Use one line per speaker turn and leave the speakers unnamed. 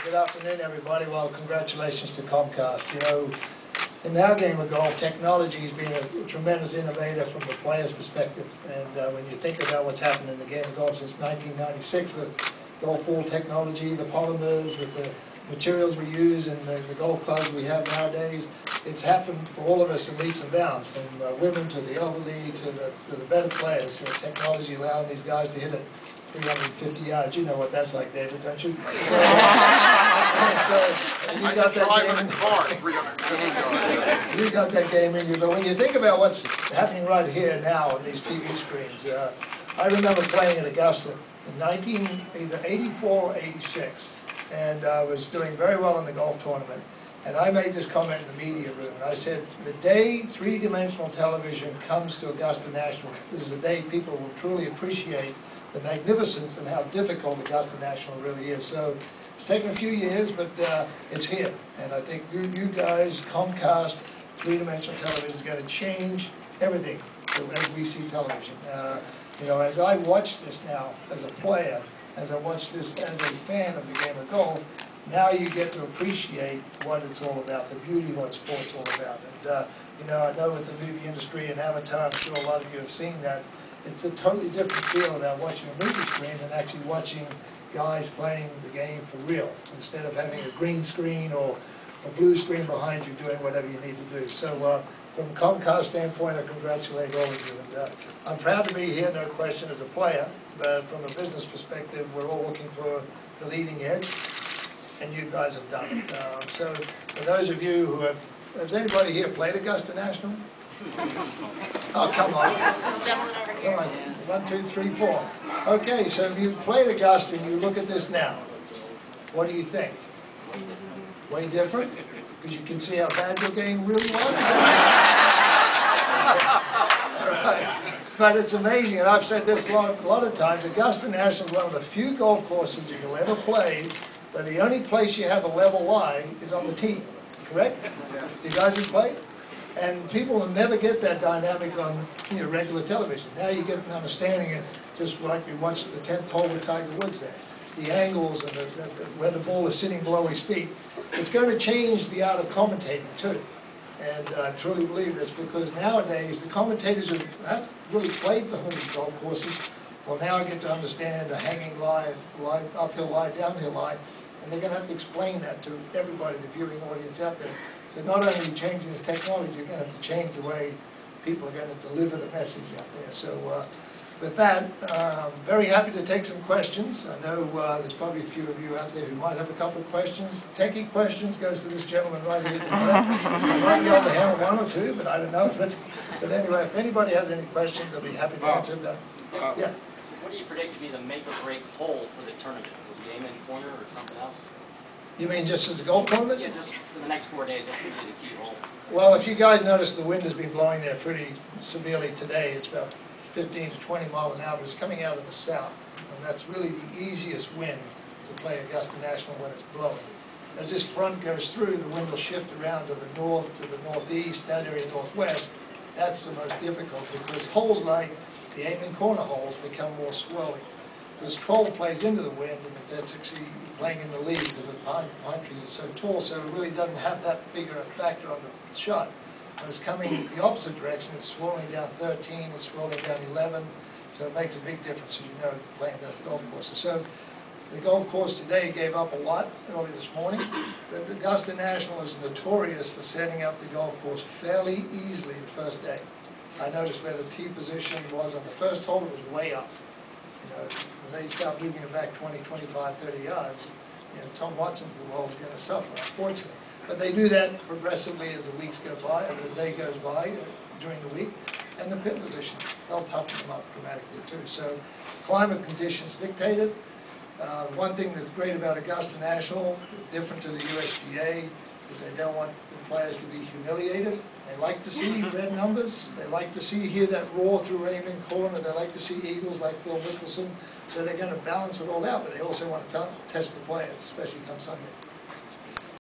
Good afternoon, everybody. Well, congratulations to Comcast. You know, in our game of golf, technology has been a tremendous innovator from the player's perspective. And when you think about what's happened in the game of golf since 1996 with golf ball technology, the polymers, with the materials we use and the golf clubs we have nowadays, it's happened for all of us in leaps and bounds, from women to the elderly to the better players. So technology allowing these guys to hit it 350 yards. You know what that's like, David, don't you? So you got that game in car, 350 yards. You got that game in you. But when you think about what's happening right here now on these TV screens, I remember playing at Augusta in either 84 or 86, and I was doing very well in the golf tournament. And I made this comment in the media room, and I said, the day three-dimensional television comes to Augusta National is the day people will truly appreciate the magnificence and how difficult Augusta National really is. So it's taken a few years, but it's here. And I think you guys, Comcast, three-dimensional television is going to change everything as we see television. You know, as I watch this now as a player, as I watch this as a fan of the game of golf, now you get to appreciate what it's all about, the beauty of what sport's all about. And you know, I know with the movie industry and Avatar, I'm sure a lot of you have seen that. It's a totally different feel about watching a movie screen than actually watching guys playing the game for real, instead of having a green screen or a blue screen behind you doing whatever you need to do. So from a Comcast standpoint, I congratulate all of you. And I'm proud to be here, no question, as a player, but from a business perspective, we're all looking for the leading edge, and you guys have done it. So for those of you who has anybody here played Augusta National? Oh, come on. Come on. 1, 2, 3, 4. Okay, so if you played Augusta and you look at this now, what do you think? Way different? Because you can see how bad your game really was. Right. But it's amazing, and I've said this a lot of times, Augusta National is one of the few golf courses you'll ever play where the only place you have a level lie is on the tee. Correct? You guys have played? And people will never get that dynamic on regular television. Now you get an understanding, and just like we watched the 10th hole with Tiger Woods there, the angles and where the ball is sitting below his feet. It's going to change the art of commentating too. And I truly believe this, because nowadays the commentators who haven't really played the Hoonies golf courses, well, now I get to understand a hanging lie, uphill lie, downhill lie, and they're going to have to explain that to everybody, the viewing audience out there. So not only are you changing the technology, you're going to have to change the way people are going to deliver the message out there. So with that, I'm very happy to take some questions. I know there's probably a few of you out there who might have a couple of questions. Techie questions goes to this gentleman right here. I might be able to handle one or two, but I don't know. But anyway, if anybody has any questions, I'll be happy to answer them. Yeah.
What do you predict to be the make or break hole for the tournament? Will you aim in corner or something else?
You mean just as a golf tournament?
Yeah, just for the next 4 days, what should be the key hole?
Well, if you guys notice, the wind has been blowing there pretty severely today. It's about 15 to 20 miles an hour, but it's coming out of the south. And that's really the easiest wind to play Augusta National when it's blowing. As this front goes through, the wind will shift around to the north, to the northeast, that area northwest. That's the most difficult, because holes like the aim in corner holes become more swirling. Because 12 plays into the wind, and that's actually playing in the lead because the pine trees are so tall, so it really doesn't have that bigger a factor on the shot. When it's coming the opposite direction, it's swirling down 13, it's swirling down 11, so it makes a big difference, as you know, playing those golf courses. So the golf course today gave up a lot early this morning, but Augusta National is notorious for setting up the golf course fairly easily the first day. I noticed where the tee position was on the first hole, it was way up. You know, when they start moving it back 20, 25, 30 yards, you know, Tom Watson's the world is going to suffer, unfortunately. But they do that progressively as the weeks go by, as the day goes by during the week. And the pin positions, they'll toughen them up dramatically too. So climate conditions dictate it. One thing that's great about Augusta National, different to the USGA, is they don't want the players to be humiliated. They like to see red numbers. They like to hear that roar through aiming corner. They like to see eagles like Phil Mickelson. So they're going to balance it all out, but they also want to test the players, especially come Sunday.